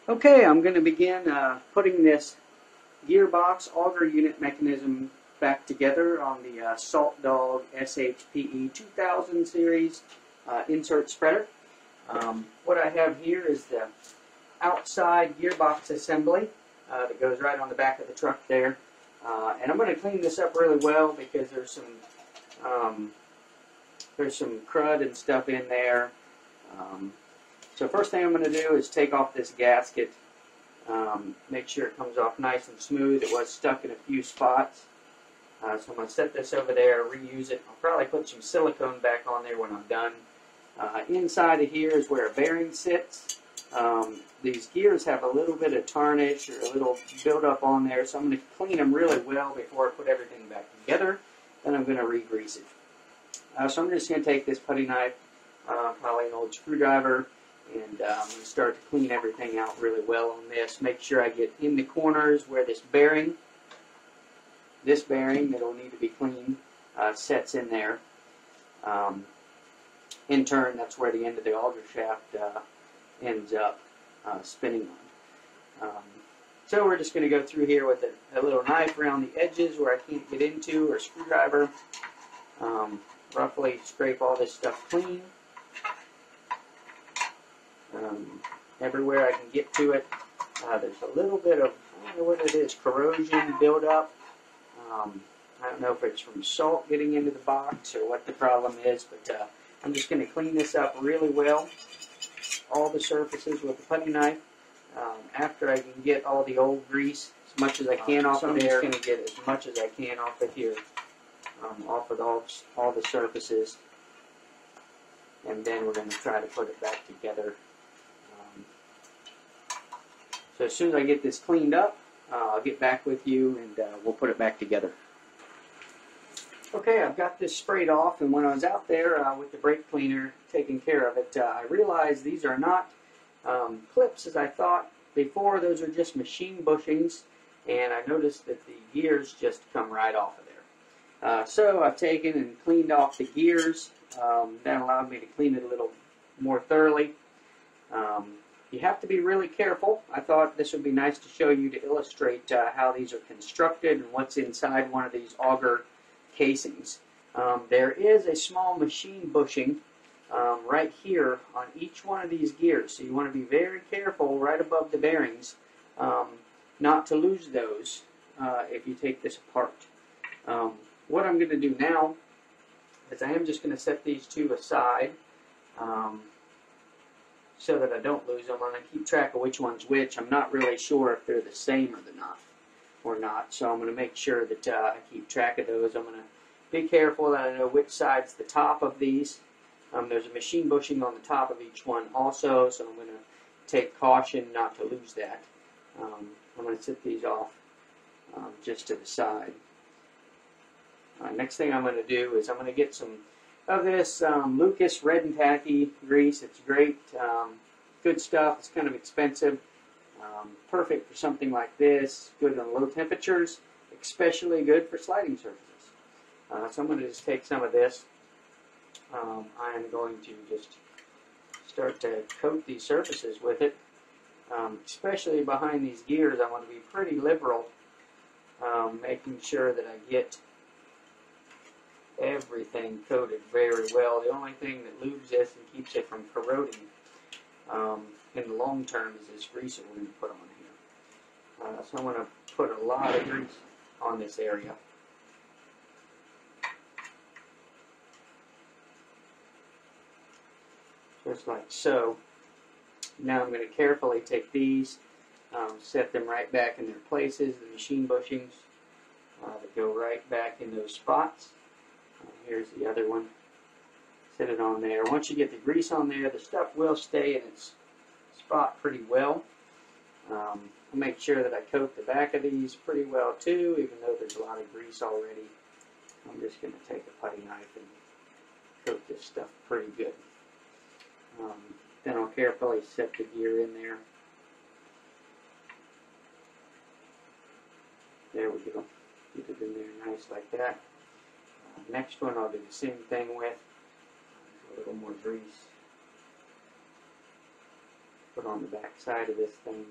Okay, I'm going to begin putting this gearbox auger unit mechanism back together on the Salt Dogg SHPE 2000 series insert spreader. What I have here is the outside gearbox assembly that goes right on the back of the truck there. And I'm going to clean this up really well because there's some crud and stuff in there. So first thing I'm going to do is take off this gasket, make sure it comes off nice and smooth. It was stuck in a few spots. So I'm going to set this over there, reuse it. I'll probably put some silicone back on there when I'm done. Inside of here is where a bearing sits. These gears have a little bit of tarnish or a little buildup on there, so I'm going to clean them really well before I put everything back together. Then I'm going to re-grease it. So I'm just going to take this putty knife, probably an old screwdriver, and I'm going to start to clean everything out really well on this. Make sure I get in the corners where this bearing that'll need to be cleaned, sets in there. In turn, that's where the end of the auger shaft ends up spinning on. So we're just going to go through here with a little knife around the edges where I can't get into, or a screwdriver. Roughly scrape all this stuff clean. Everywhere I can get to it. There's a little bit of, I don't know what it is, corrosion buildup. I don't know if it's from salt getting into the box or what the problem is, but I'm just going to clean this up really well, all the surfaces with the putty knife. After I can get all the old grease as much as I can off of there, I'm just going to get as much as I can off of here, off of all the surfaces, and then we're going to try to put it back together. So as soon as I get this cleaned up, I'll get back with you and we'll put it back together. Okay, I've got this sprayed off, and when I was out there with the brake cleaner taking care of it, I realized these are not clips as I thought before. Those are just machine bushings, and I noticed that the gears just come right off of there. So I've taken and cleaned off the gears. That allowed me to clean it a little more thoroughly. You have to be really careful. I thought this would be nice to show you to illustrate how these are constructed and what's inside one of these auger casings. There is a small machine bushing right here on each one of these gears, so you want to be very careful right above the bearings not to lose those if you take this apart. What I'm going to do now is I am just going to set these two aside so that I don't lose them. I'm going to keep track of which one's which. I'm not really sure if they're the same or not, so I'm going to make sure that I keep track of those. I'm going to be careful that I know which side's the top of these. There's a machine bushing on the top of each one also, so I'm going to take caution not to lose that. I'm going to set these off just to the side. Next thing I'm going to do is I'm going to get some of this Lucas Red and Tacky grease. It's great, good stuff. It's kind of expensive. Perfect for something like this. Good on low temperatures. Especially good for sliding surfaces. So I'm going to just take some of this. I am going to just start to coat these surfaces with it. Especially behind these gears, I want to be pretty liberal, making sure that I get everything coated very well. The only thing that lubes this and keeps it from corroding in the long term is this grease that we're going to put on here. So I'm going to put a lot of grease on this area. Just like so. Now I'm going to carefully take these, set them right back in their places, the machine bushings that go right back in those spots. Here's the other one. Set it on there. Once you get the grease on there, the stuff will stay in its spot pretty well. I'll make sure that I coat the back of these pretty well too, even though there's a lot of grease already. I'm just going to take a putty knife and coat this stuff pretty good. Then I'll carefully set the gear in there. There we go. Get it in there nice like that. Next one I'll do the same thing with. A little more grease. put on the back side of this thing.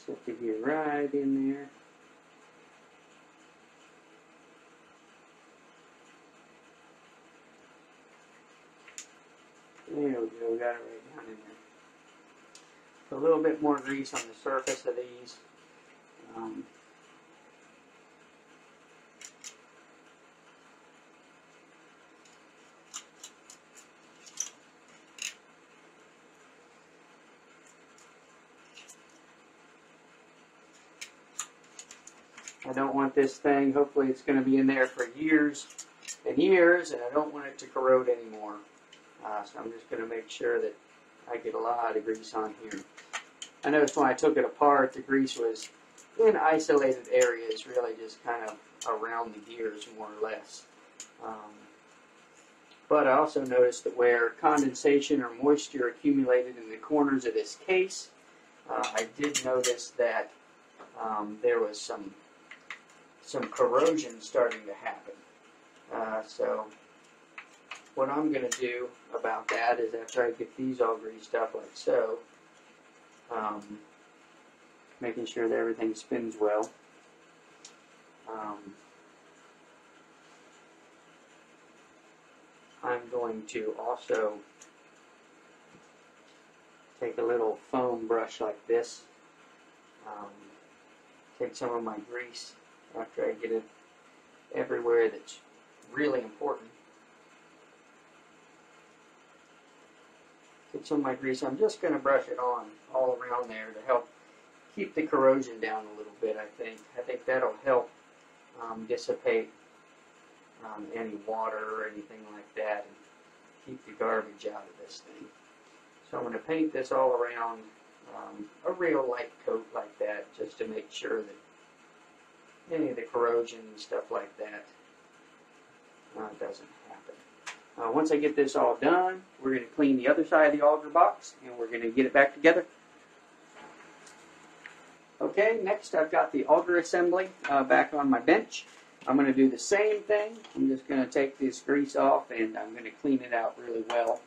Set the gear right in there. There we go, got it right down in there. So a little bit more grease on the surface of these. I don't want this thing, hopefully it's going to be in there for years and years, and I don't want it to corrode anymore. So I'm just going to make sure that I get a lot of grease on here. I noticed when I took it apart, the grease was in isolated areas, really just kind of around the gears more or less. But I also noticed that where condensation or moisture accumulated in the corners of this case, I did notice that there was some corrosion starting to happen. So what I'm going to do about that is after I get these all greased up like so, making sure that everything spins well. I'm going to also take a little foam brush like this, take some of my grease after I get it everywhere that's really important. Take some of my grease. I'm just going to brush it on all around there to help keep the corrosion down a little bit, I think. I think that'll help dissipate any water or anything like that and keep the garbage out of this thing. So I'm going to paint this all around a real light coat like that just to make sure that any of the corrosion and stuff like that doesn't happen. Once I get this all done, we're going to clean the other side of the auger box and we're going to get it back together. Okay, next I've got the auger assembly back on my bench. I'm going to do the same thing. I'm just going to take this grease off and I'm going to clean it out really well.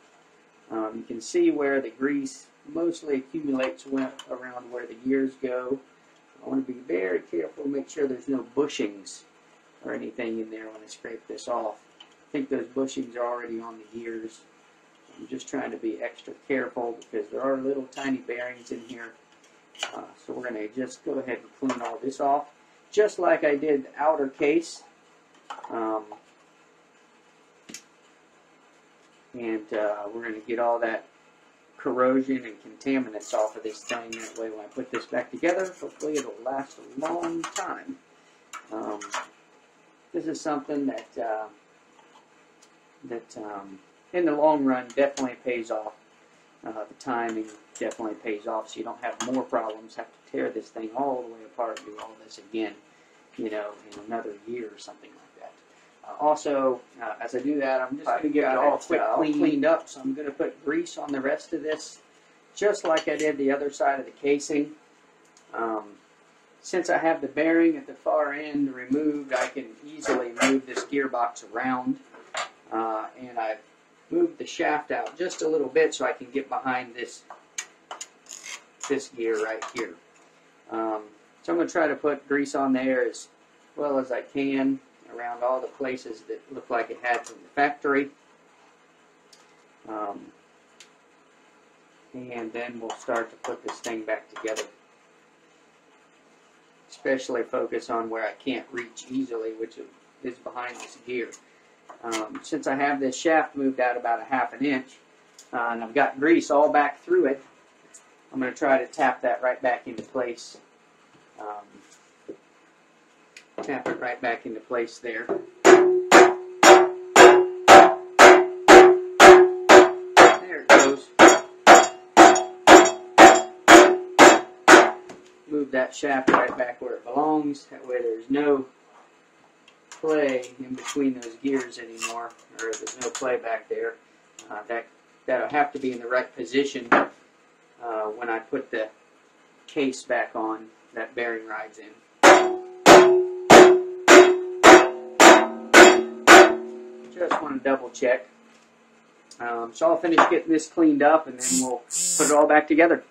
You can see where the grease mostly accumulates around where the gears go. I want to be very careful to make sure there's no bushings or anything in there when I scrape this off. I think those bushings are already on the gears. I'm just trying to be extra careful because there are little tiny bearings in here. So we're going to just go ahead and clean all this off, just like I did the outer case. We're going to get all that corrosion and contaminants off of this thing. That way when I put this back together, hopefully it'll last a long time. This is something that in the long run definitely pays off. The timing definitely pays off, so you don't have more problems, have to tear this thing all the way apart and do all this again, you know, in another year or something like that. Also, as I do that, I'm just going to get it all cleaned up, so I'm going to put grease on the rest of this, just like I did the other side of the casing. Since I have the bearing at the far end removed, I can easily move this gearbox around, and I've moved the shaft out just a little bit so I can get behind this gear right here. So I'm going to try to put grease on there as well as I can around all the places that look like it had from the factory. And then we'll start to put this thing back together. Especially focus on where I can't reach easily, which is behind this gear. Since I have this shaft moved out about a ½ inch, and I've got grease all back through it, I'm going to try to tap that right back into place. Tap it right back into place there. There it goes. Move that shaft right back where it belongs. That way there's no play in between those gears anymore, or there's no play back there. That'll have to be in the right position when I put the case back on that bearing rides in. want to double check. So I'll finish getting this cleaned up, and then we'll put it all back together.